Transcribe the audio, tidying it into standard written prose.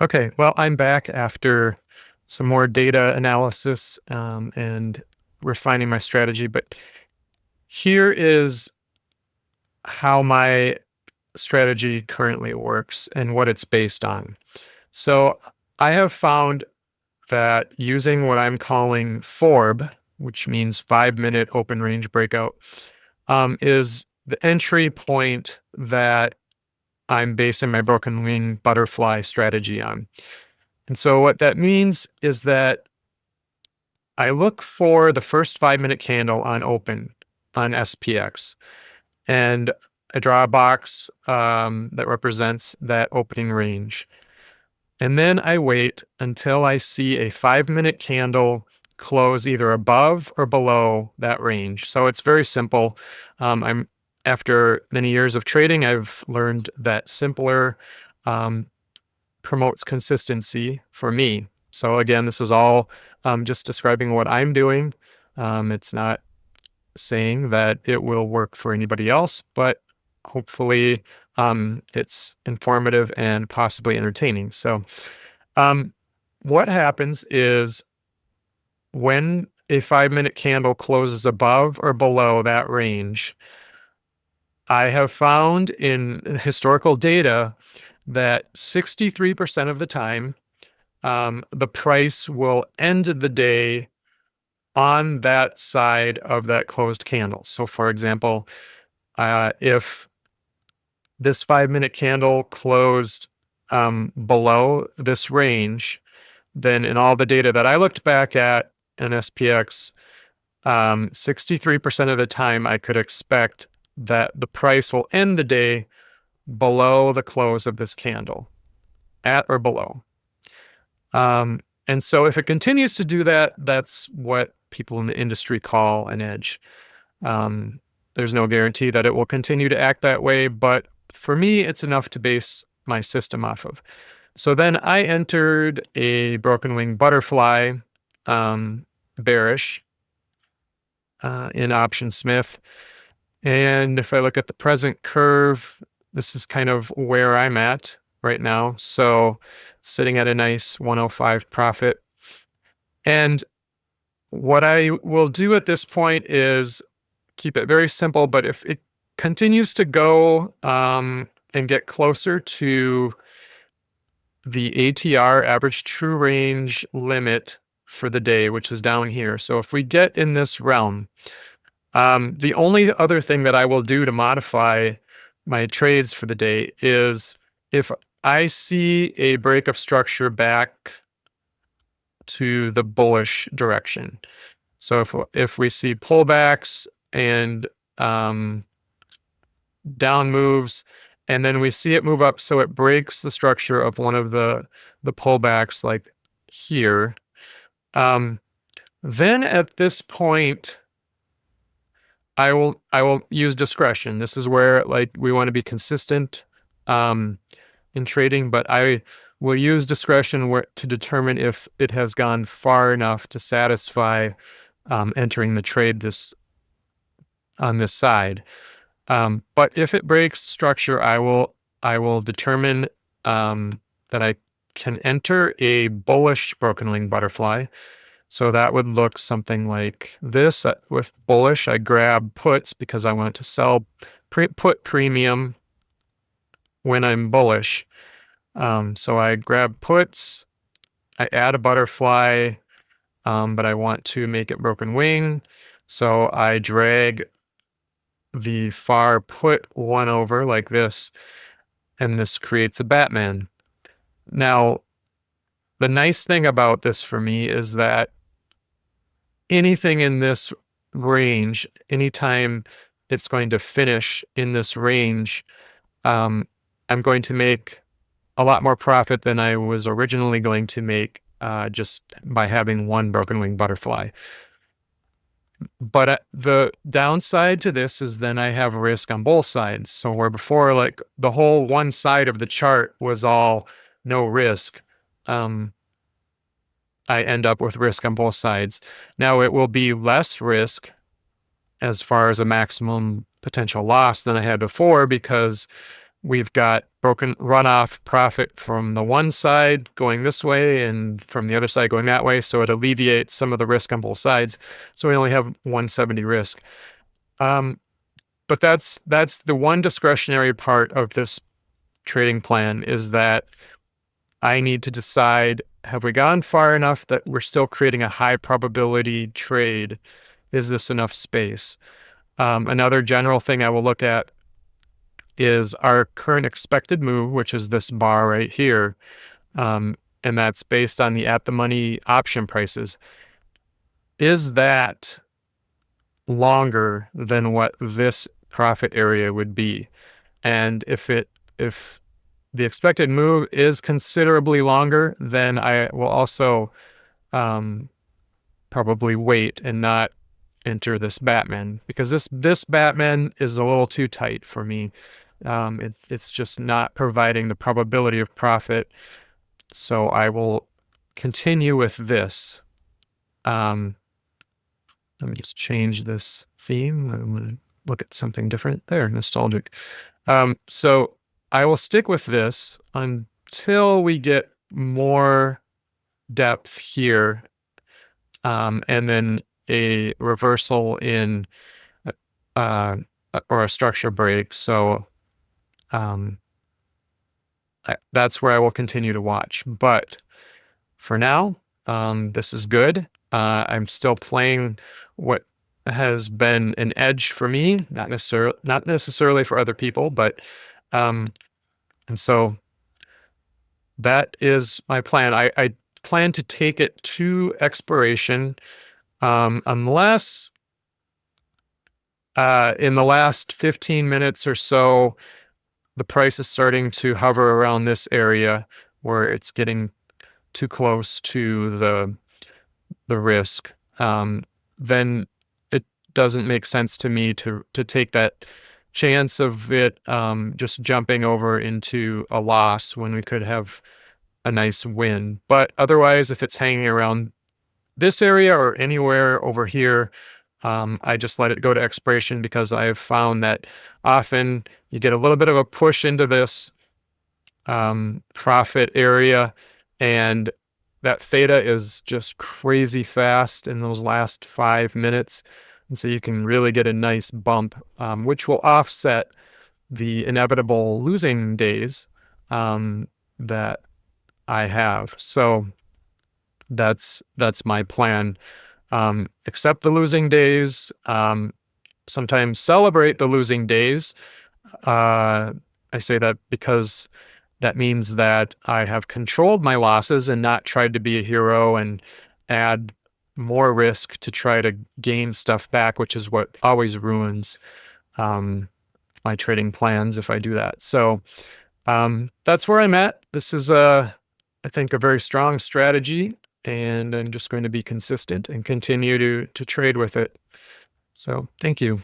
Okay, well, I'm back after some more data analysis and refining my strategy. But here is how my strategy currently works and what it's based on. So I have found that using what I'm calling FORB, which means 5-minute open range breakout, is the entry point that I'm basing my broken wing butterfly strategy on. And so what that means is that I look for the first 5-minute candle on open on SPX, and I draw a box that represents that opening range. And then I wait until I see a 5-minute candle close either above or below that range. So it's very simple. After many years of trading, I've learned that simpler um, promotes consistency for me. So again, this is all just describing what I'm doing. It's not saying that it will work for anybody else, but hopefully it's informative and possibly entertaining. So um, what happens is when a 5-minute candle closes above or below that range, I have found in historical data that 63% of the time, the price will end the day on that side of that closed candle. So, for example, if this 5-minute candle closed below this range, then in all the data that I looked back at in SPX, 63% of the time I could expect that the price will end the day below the close of this candle, at or below. And so if it continues to do that, that's what people in the industry call an edge. There's no guarantee that it will continue to act that way, but for me, it's enough to base my system off of. So then I entered a broken wing butterfly bearish in option Smith. And if I look at the present curve, this is kind of where I'm at right now. So sitting at a nice 105 profit. And what I will do at this point is keep it very simple, but if it continues to go and get closer to the ATR, average true range limit for the day, which is down here. So if we get in this realm, the only other thing that I will do to modify my trades for the day is if I see a break of structure back to the bullish direction. So if we see pullbacks and down moves, and then we see it move up, so it breaks the structure of one of the pullbacks, like here. Then at this point, I will use discretion. This is where like we want to be consistent in trading, but I will use discretion to determine if it has gone far enough to satisfy entering the trade on this side. But if it breaks structure, I will determine that I can enter a bullish broken wing butterfly. So that would look something like this. With bullish, I grab puts because I want to sell put premium when I'm bullish. So I grab puts, I add a butterfly, but I want to make it broken wing. So I drag the far put one over like this, and this creates a Batman. Now, the nice thing about this for me is that anything in this range, anytime it's going to finish in this range, I'm going to make a lot more profit than I was originally going to make just by having one broken wing butterfly. But the downside to this is then I have risk on both sides. So where before, like the whole one side of the chart was all no risk, I end up with risk on both sides. Now it will be less risk as far as a maximum potential loss than I had before, because we've got broken runoff profit from the one side going this way and from the other side going that way. So it alleviates some of the risk on both sides. So we only have 170 risk. But that's the one discretionary part of this trading plan, is that I need to decide, have we gone far enough that we're still creating a high probability trade? Is this enough space? Another general thing I will look at is our current expected move, which is this bar right here. And that's based on the at the money option prices. Is that longer than what this profit area would be? And if the expected move is considerably longer, then I will also probably wait and not enter this Batman, because this Batman is a little too tight for me. It's just not providing the probability of profit. So I will continue with this. Let me just change this theme. I'm going to look at something different there, nostalgic. So I will stick with this until we get more depth here, and then a reversal in or a structure break. So that's where I will continue to watch. But for now, this is good. I'm still playing what has been an edge for me, not necessarily for other people, but and so that is my plan. I plan to take it to expiration, unless in the last 15 minutes or so, the price is starting to hover around this area where it's getting too close to the risk. Then it doesn't make sense to me to take that chance of it just jumping over into a loss when we could have a nice win. But otherwise, if it's hanging around this area or anywhere over here, I just let it go to expiration, because I have found that often you get a little bit of a push into this profit area, and that theta is just crazy fast in those last 5 minutes. And so you can really get a nice bump, which will offset the inevitable losing days that I have. So that's my plan. Accept the losing days, sometimes celebrate the losing days. I say that because that means that I have controlled my losses and not tried to be a hero and add more risk to try to gain stuff back, which is what always ruins my trading plans if I do that. So that's where I'm at. This is, I think, a very strong strategy, and I'm just going to be consistent and continue to trade with it. So thank you.